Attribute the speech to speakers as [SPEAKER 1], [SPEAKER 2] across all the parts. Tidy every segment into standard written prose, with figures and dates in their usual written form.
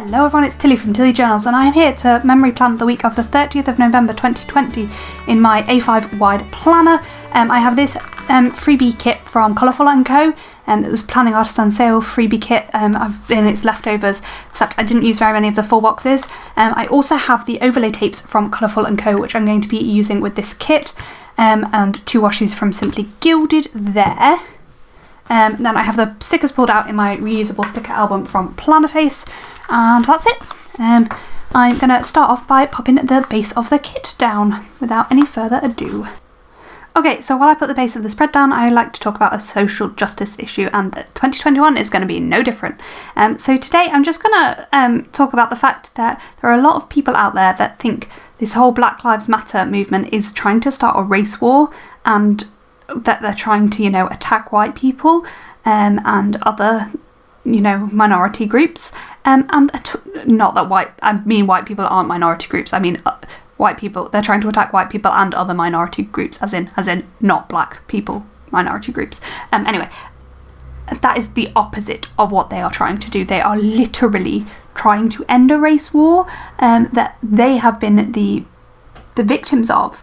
[SPEAKER 1] Hello everyone, it's Tilly from Tilly Journals and I am here to memory plan the week of the 30th of November 2020 in my A5 wide planner. I have this freebie kit from Colourful and Co. It was Planning Artisan Sale freebie kit. I've in its leftovers, except I didn't use very many of the full boxes. I also have the overlay tapes from Colourful and Co, which I'm going to be using with this kit, and 2 washes from Simply Gilded there. Then I have the stickers pulled out in my reusable sticker album from Plannerface, and that's it. I'm going to start off by popping the base of the kit down without any further ado. Okay, so while I put the base of the spread down, I like to talk about a social justice issue, and 2021 is going to be no different. So today I'm just going to talk about the fact that there are a lot of people out there that think this whole Black Lives Matter movement is trying to start a race war, and that they're trying to, attack white people and other, minority groups. Not that white people aren't minority groups. I mean, white people, they're trying to attack white people and other minority groups, as in not black people minority groups. Anyway, that is the opposite of what they are trying to do. They are literally trying to end a race war that they have been the victims of.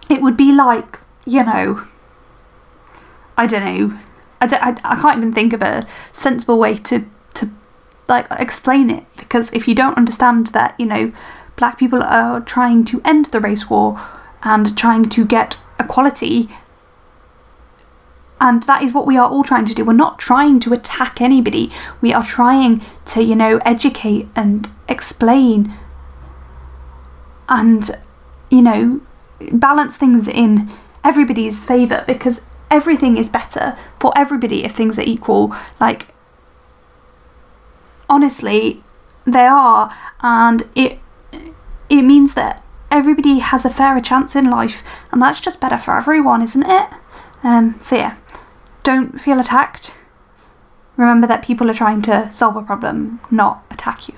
[SPEAKER 1] It would be like, I don't know. I can't even think of a sensible way to explain it, because if you don't understand that, black people are trying to end the race war and trying to get equality, and that is what we are all trying to do. We're not trying to attack anybody. We are trying to, educate and explain and, balance things in everybody's favour, because everything is better for everybody if things are equal. Like, honestly, they are, and it means that everybody has a fairer chance in life, and that's just better for everyone, isn't it? So yeah, don't feel attacked. Remember that people are trying to solve a problem, not attack you.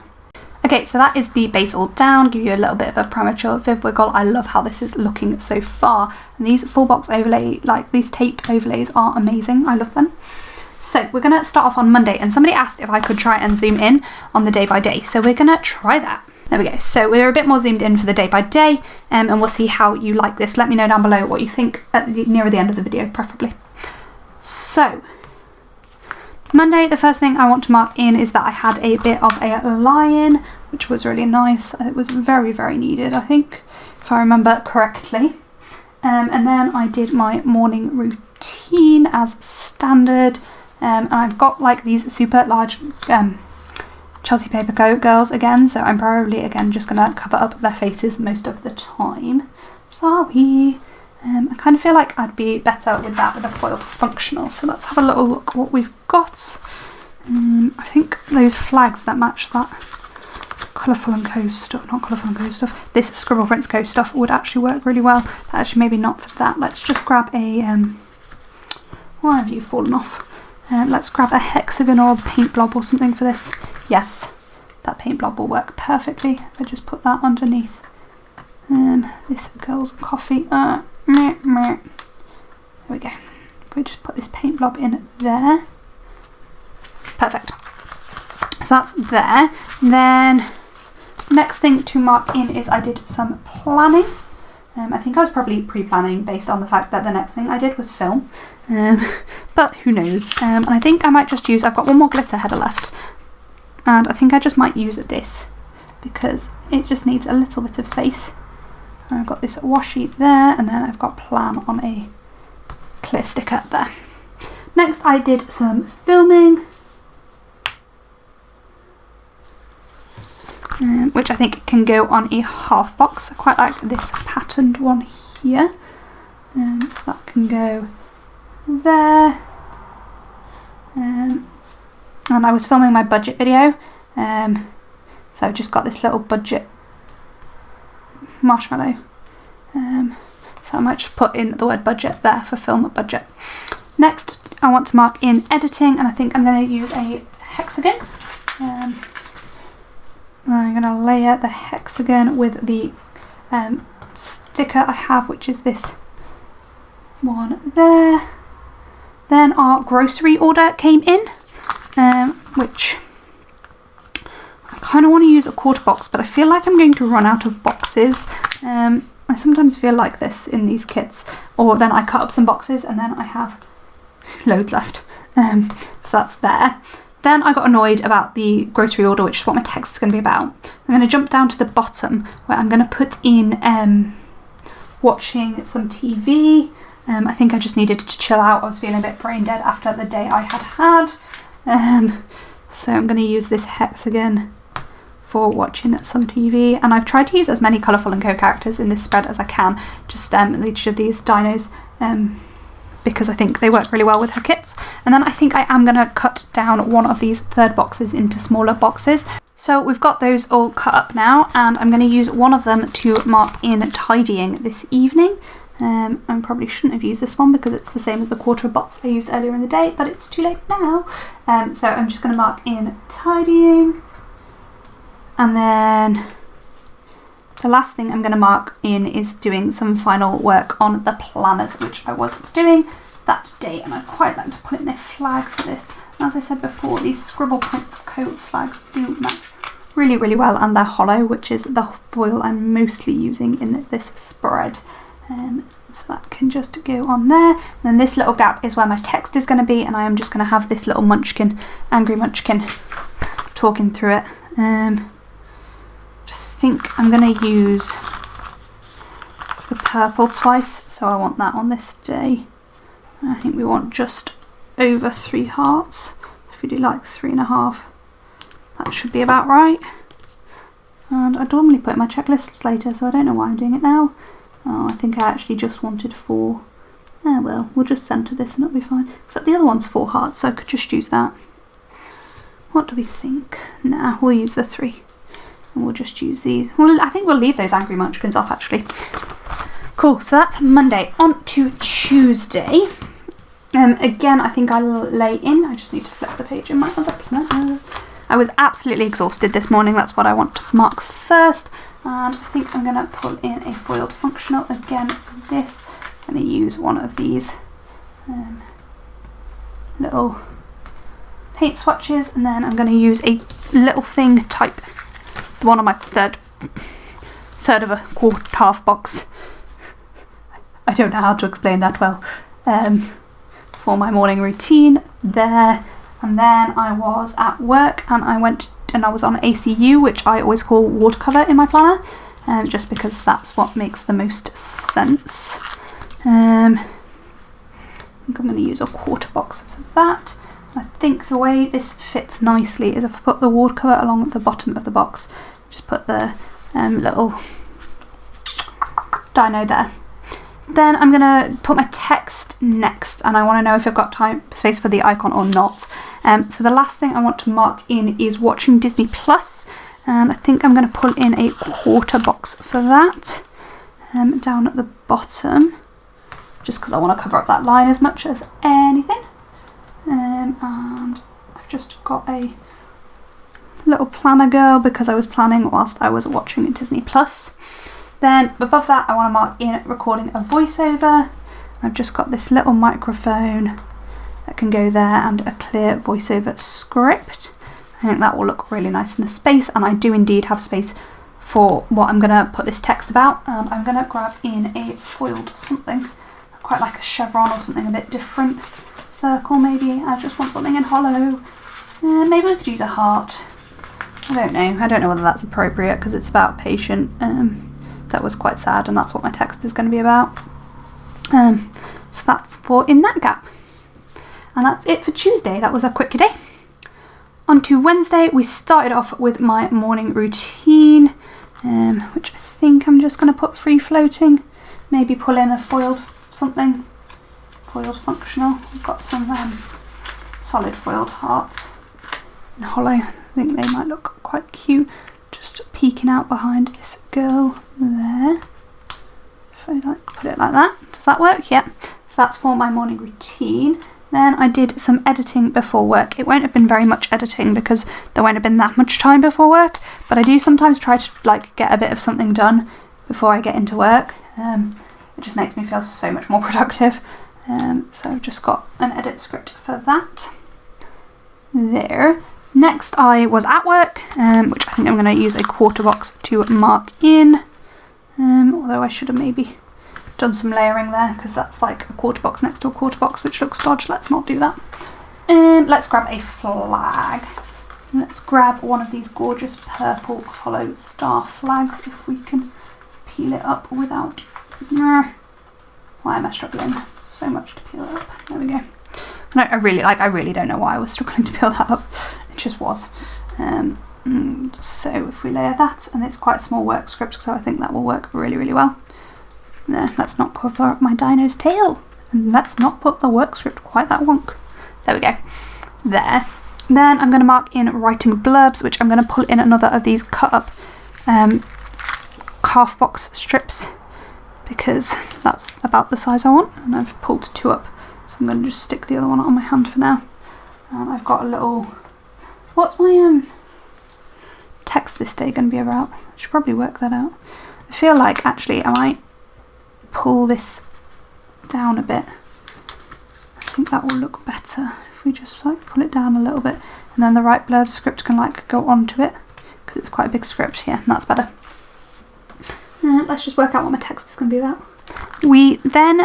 [SPEAKER 1] Okay, so that is the base all down, give you a little bit of a premature viv wiggle. I love how this is looking so far. And these full box overlay, these tape overlays are amazing. I love them. So we're going to start off on Monday, and somebody asked if I could try and zoom in on the day by day. So we're going to try that. There we go. So we're a bit more zoomed in for the day by day, and we'll see how you like this. Let me know down below what you think nearer the end of the video, preferably. So Monday, the first thing I want to mark in is that I had a bit of a lie-in, which was really nice. It was very, very needed, I think, if I remember correctly. And then I did my morning routine as standard. And I've got these super large Chelsea Paper girls again, so I'm probably again just going to cover up their faces most of the time. Sorry. I kind of feel like I'd be better with that with a foiled functional, so let's have a little look what we've got. I think those flags that match that Colourful and Co stuff, not Colourful and Co stuff, this Scribble Prints Co stuff would actually work really well. But actually maybe not for that. Let's just grab a, why have you fallen off? Let's grab a hexagon or a paint blob or something for this. Yes, that paint blob will work perfectly. I just put that underneath this girl's coffee. There we go. If we just put this paint blob in there. Perfect. So that's there. Then next thing to mark in is I did some planning. I think I was probably pre-planning based on the fact that the next thing I did was film. But who knows. And I think I might just use, I've got one more glitter header left. And I think I just might use this because it just needs a little bit of space. And I've got this washi there, and then I've got plan on a clear sticker there. Next I did some filming, which I think can go on a half box. I quite like this patterned one here, so that can go there. And I was filming my budget video, so I've just got this little budget marshmallow, so I might just put in the word budget there for film budget. Next I want to mark in editing, and I think I'm going to use a hexagon. I'm going to layer the hexagon with the sticker I have, which is this one there. Then our grocery order came in, which I kind of want to use a quarter box, but I feel like I'm going to run out of boxes. I sometimes feel like this in these kits, or then I cut up some boxes and then I have loads left. So that's there. Then I got annoyed about the grocery order, which is what my text is going to be about. I'm going to jump down to the bottom where I'm going to put in watching some TV. I think I just needed to chill out. I was feeling a bit brain dead after the day I had. So I'm going to use this hexagon for watching some TV, and I've tried to use as many Colourful and Co characters in this spread as I can, just each of these dinos, because I think they work really well with her kits. And then I think I am going to cut down one of these third boxes into smaller boxes. So we've got those all cut up now, and I'm going to use one of them to mark in tidying this evening. I probably shouldn't have used this one because it's the same as the quarter box I used earlier in the day, but it's too late now. So I'm just going to mark in tidying. And then the last thing I'm going to mark in is doing some final work on the planners, which I wasn't doing that day, and I'd quite like to put in a flag for this. As I said before, these Scribble Points Co flags do match really, really well, and they're hollow, which is the foil I'm mostly using in this spread. So that can just go on there. And then this little gap is where my text is going to be, and I am just going to have this little munchkin, angry munchkin, talking through it. I think I'm going to use the purple twice, so I want that on this day. I think we want just over 3 hearts. If we do like 3.5, that should be about right. And I'd normally put in my checklists later, so I don't know why I'm doing it now. Oh, I think I actually just wanted 4. Oh well, we'll just centre this and it'll be fine. Except the other one's 4 hearts, so I could just use that. What do we think? Nah, we'll use the 3. And we'll just use these. Well, I think we'll leave those angry munchkins off actually. Cool, so that's Monday. On to Tuesday. Again, I think I'll lay in. I just need to flip the page in my other planner. I was absolutely exhausted this morning. That's what I want to mark first. And I think I'm going to pull in a foiled functional again for this. I'm going to use one of these little paint swatches, and then I'm going to use a little thing type, the one on my third of a half box. I don't know how to explain that well. For my morning routine there. And then I was at work and I was on ACU, which I always call watercolour in my planner, just because that's what makes the most sense. I think I'm going to use a quarter box for that. I think the way this fits nicely is if I put the watercolour along the bottom of the box, just put the little dino there. Then I'm going to put my text next, and I want to know if I've got space for the icon or not. So the last thing I want to mark in is watching Disney Plus, and I think I'm going to pull in a quarter box for that, down at the bottom, just because I want to cover up that line as much as anything. And I've just got a little planner girl because I was planning whilst I was watching Disney Plus. Then above that I want to mark in recording a voiceover. I've just got this little microphone that can go there and a clear voiceover script. I think that will look really nice in the space, and I do indeed have space for what I'm going to put this text about. And I'm going to grab in a foiled something, quite like a chevron or something a bit different. Circle maybe. I just want something in hollow. Maybe we could use a heart. I don't know whether that's appropriate because it's about a patient that was quite sad, and that's what my text is going to be about. So that's for in that gap. And that's it for Tuesday. That was a quick day. On to Wednesday, we started off with my morning routine, which I think I'm just going to put free floating. Maybe pull in a foiled something. Foiled functional. I've got some solid foiled hearts in hollow. I think they might look quite cute. Just peeking out behind this girl there. If I put it like that. Does that work? Yeah. So that's for my morning routine. Then I did some editing before work. It won't have been very much editing because there won't have been that much time before work, but I do sometimes try to get a bit of something done before I get into work. It just makes me feel so much more productive. So I've just got an edit script for that. there. Next I was at work, which I think I'm going to use a quarter box to mark in, although I should have maybe done some layering there because that's like a quarter box next to a quarter box, which looks dodgy. Let's not do that. Let's grab a flag. Let's grab one of these gorgeous purple hollow star flags if we can peel it up without... Why am I struggling so much to peel it up? There we go. No, I really don't know why I was struggling to peel that up. It just was. So if we layer that, and it's quite a small work script, so I think that will work really, really well. No, let's not cover up my dino's tail. And let's not put the work script quite that wonk. There we go. There. Then I'm going to mark in writing blurbs, which I'm going to pull in another of these cut up half box strips, because that's about the size I want, and I've pulled 2 up. So I'm going to just stick the other one on my hand for now. And I've got a little... What's my text this day going to be about? I should probably work that out. I feel like actually I might pull this down a bit. I think that will look better if we just like pull it down a little bit, and then the right blurb script can like go onto it because it's quite a big script here, and that's better. Let's just work out what my text is going to be about. We then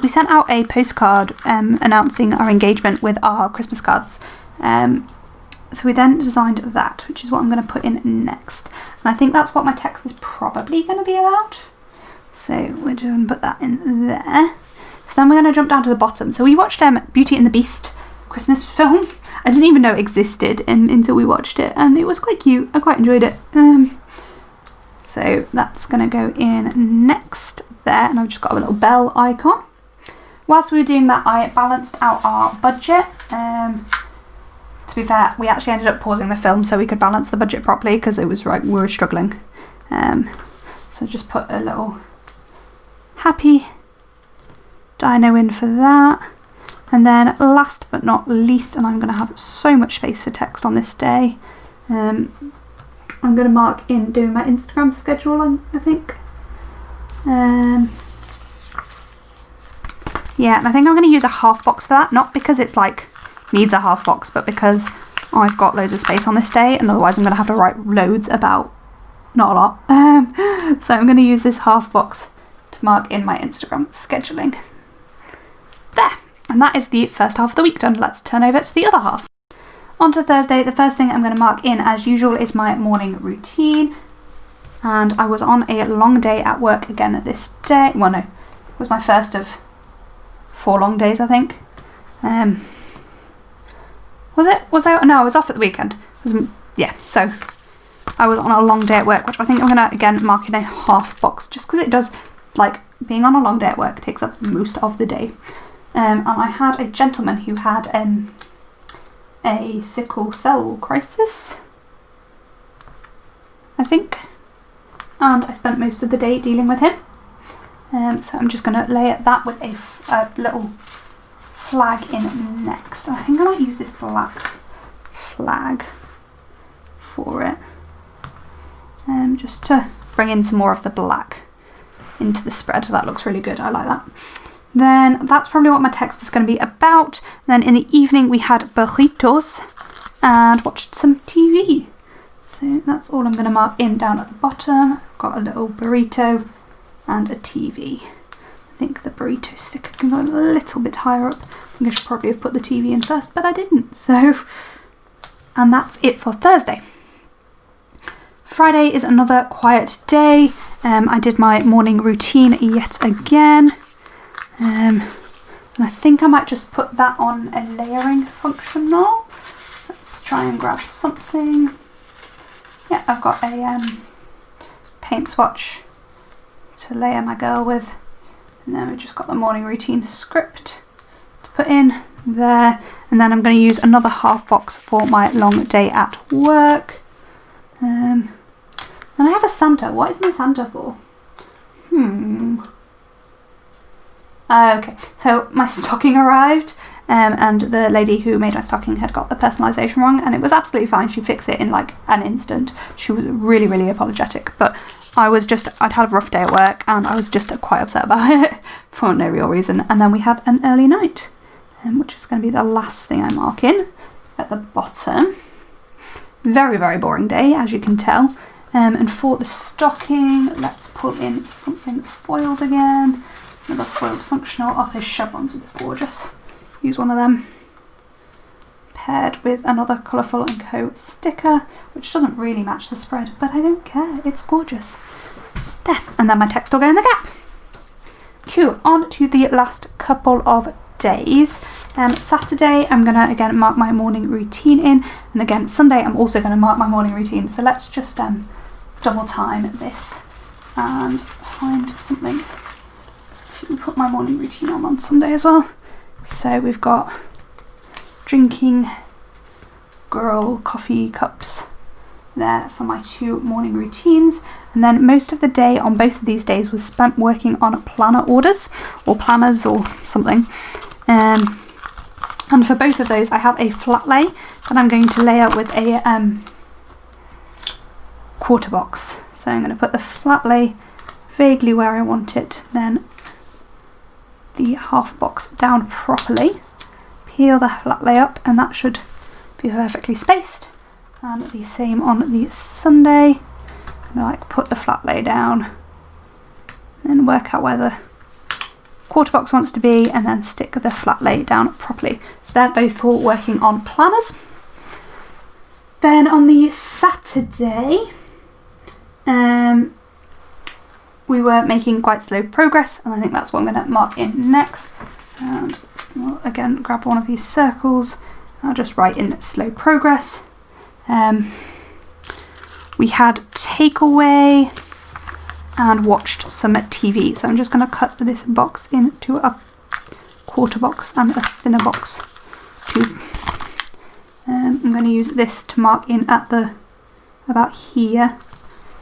[SPEAKER 1] we sent out a postcard announcing our engagement with our Christmas cards. So we then designed that, which is what I'm going to put in next. And I think that's what my text is probably going to be about. So we're just going to put that in there. So then we're going to jump down to the bottom. So we watched Beauty and the Beast Christmas film. I didn't even know it existed until we watched it, and it was quite cute. I quite enjoyed it. So that's going to go in next there, and I've just got a little bell icon. Whilst we were doing that, I balanced out our budget. To be fair, we actually ended up pausing the film so we could balance the budget properly because it was right, we were struggling. So just put a little happy dino in for that. And then last but not least, and I'm going to have so much space for text on this day, I'm going to mark in doing my Instagram schedule, I think. Yeah, and I think I'm going to use a half box for that, not because it's like needs a half box, but because I've got loads of space on this day, and otherwise I'm going to have to write loads about not a lot. So I'm going to use this half box to mark in my Instagram scheduling. There, and that is the first half of the week done. Let's turn over to the other half. On to Thursday. The first thing I'm going to mark in, as usual, is my morning routine. And I was on a long day at work again this day. Well, no, it was my first of 4 long days, I think. Was it? Was I? No, I was off at the weekend. Yeah, so I was on a long day at work, which I think I'm going to, again, mark in a half box, just because it does, like, being on a long day at work takes up most of the day. And I had a gentleman who had a sickle cell crisis, I think, and I spent most of the day dealing with him. So I'm just going to layer that with a little flag in next. I think I might use this black flag for it, just to bring in some more of the black into the spread. That looks really good. I like that. Then that's probably what my text is going to be about. Then in the evening we had burritos and watched some TV. So that's all I'm going to mark in down at the bottom. I've got a little burrito and a TV. I think the burrito sticker can go a little bit higher up. I think I should probably have put the TV in first, but I didn't. So, and that's it for Thursday. Friday is another quiet day. I did my morning routine yet again. And I think I might just put that on a layering function now. Let's try and grab something. Yeah, I've got a paint swatch to layer my girl with. And then we've just got the morning routine script to put in there. And then I'm going to use another half box for my long day at work. And I have a Santa. What is my Santa for? Okay, so my stocking arrived, and the lady who made my stocking had got the personalisation wrong, and it was absolutely fine. She fixed it in like an instant. She was really, really apologetic, but I'd had a rough day at work, and I was just quite upset about it for no real reason. And then we had an early night, which is going to be the last thing I mark in. at the bottom. Very, very boring day, as you can tell. And for the stocking, let's pull in something foiled again. Another foiled functional. Oh, those chevrons are gorgeous. Use one of them. Paired with another Colourful and Co sticker, which doesn't really match the spread, but I don't care, it's gorgeous. There, and then my text will go in the gap. Cool, on to the last couple of days. Saturday I'm going to again mark my morning routine in, and again Sunday I'm also going to mark my morning routine, so let's just double time this and find something to put my morning routine on Sunday as well. So we've got drinking girl coffee cups there for my 2 morning routines, and then most of the day on both of these days was spent working on planner orders or planners or something, and for both of those I have a flat lay that I'm going to lay out with a quarter box. So I'm going to put the flat lay vaguely where I want it, then the half box down properly, peel the flat lay up, and that should be perfectly spaced. And the same on the Sunday. I'm like put the flat lay down and work out where the quarter box wants to be, and then stick the flat lay down properly. So they're both for working on planners. Then on the Saturday, we were making quite slow progress, and I think that's what I'm going to mark in next. And we'll again grab one of these circles. I'll just write in slow progress. We had takeaway and watched some TV. So I'm just going to cut this box into a quarter box and a thinner box too. I'm going to use this to mark in at the about here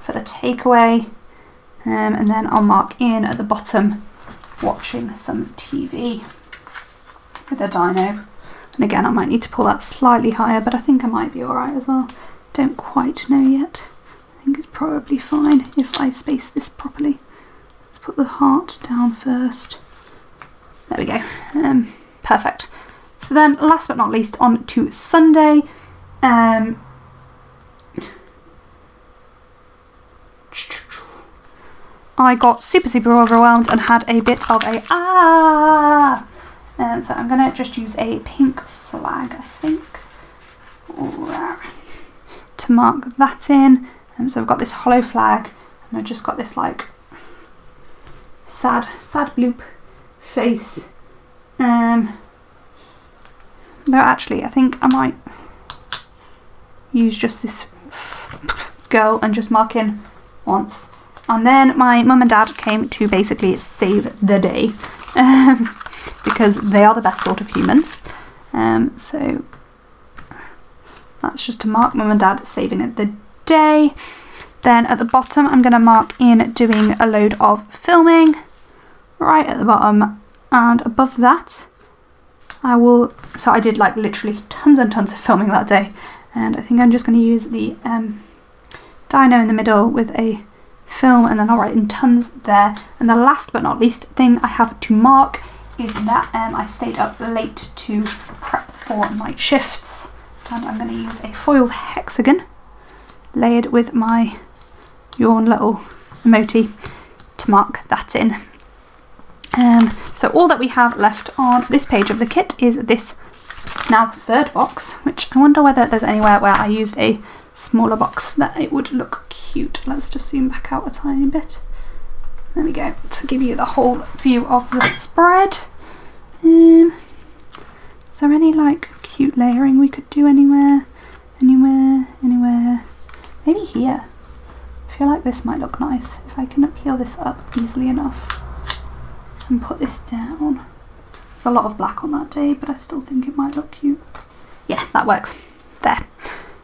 [SPEAKER 1] for the takeaway, and then I'll mark in at the bottom watching some TV with a dino. And again, I might need to pull that slightly higher, but I think I might be alright as well. Don't quite know yet. I think it's probably fine if I space this properly. Let's put the heart down first. There we go. Perfect. So then, last but not least, on to Sunday. I got super overwhelmed and had a bit of a so I'm going to just use a pink flag, I think, to mark that in. So I've got this hollow flag, and I've just got this like sad bloop face. No, actually, I think I might use just this girl and just mark in once. And then my mum and dad came to basically save the day, because they are the best sort of humans. So that's just to mark mum and dad saving it the day. Then at the bottom I'm going to mark in doing a load of filming right at the bottom, and above that so I did like literally tons and tons of filming that day, and I think I'm just going to use the dino in the middle with a film, and then I'll write in tons there. And the last but not least thing I have to mark is that I stayed up late to prep for night shifts, and I'm going to use a foiled hexagon layered with my yawn little emoji to mark that in. So all that we have left on this page of the kit is this now 3rd box, which I wonder whether there's anywhere where I used a smaller box that it would look cute. Let's just zoom back out a tiny bit. There we go, to give you the whole view of the spread. Is there any like cute layering we could do anywhere? Maybe here. I feel like this might look nice if I can peel this up easily enough and put this down. There's a lot of black on that day, but I still think it might look cute. Yeah, that works. There.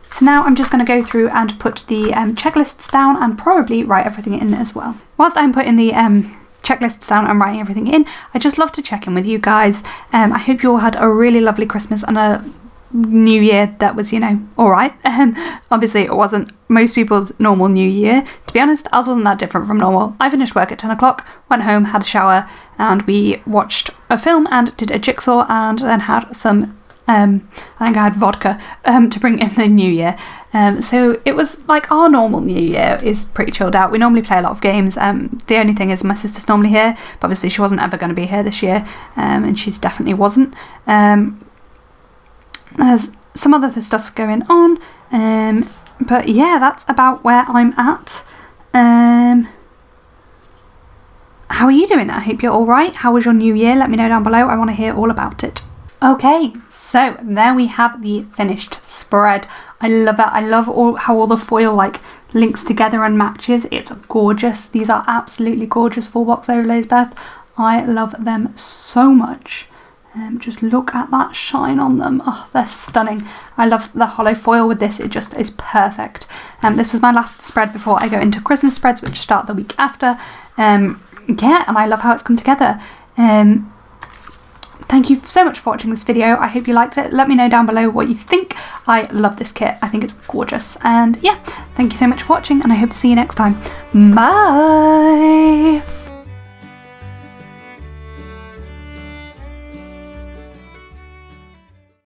[SPEAKER 1] So now I'm just going to go through and put the checklists down and probably write everything in as well. Whilst I'm putting the checklists down and writing everything in, I just love to check in with you guys. I hope you all had a really lovely Christmas and a New Year that was, alright. Obviously it wasn't most people's normal New Year. To be honest, ours wasn't that different from normal. I finished work at 10 o'clock, went home, had a shower, and we watched a film and did a jigsaw, and then had some I think I had vodka to bring in the new year. So it was like our normal new year is pretty chilled out. We normally play a lot of games. The only thing is my sister's normally here, but obviously she wasn't ever going to be here this year, and she definitely wasn't. There's some other stuff going on, but yeah, that's about where I'm at. How are you doing? I hope you're all right. How was your new year? Let me know down below. I want to hear all about it. Okay, so there we have the finished spread. I love it. I love how all the foil like links together and matches. It's gorgeous. These are absolutely gorgeous full box overlays, Beth. I love them so much. Just look at that shine on them. Oh, they're stunning. I love the hollow foil with this. It just is perfect. This was my last spread before I go into Christmas spreads, which start the week after. Yeah, and I love how it's come together. Thank you so much for watching this video. I hope you liked it. Let me know down below what you think. I love this kit. I think it's gorgeous. And yeah, thank you so much for watching, and I hope to see you next time. Bye!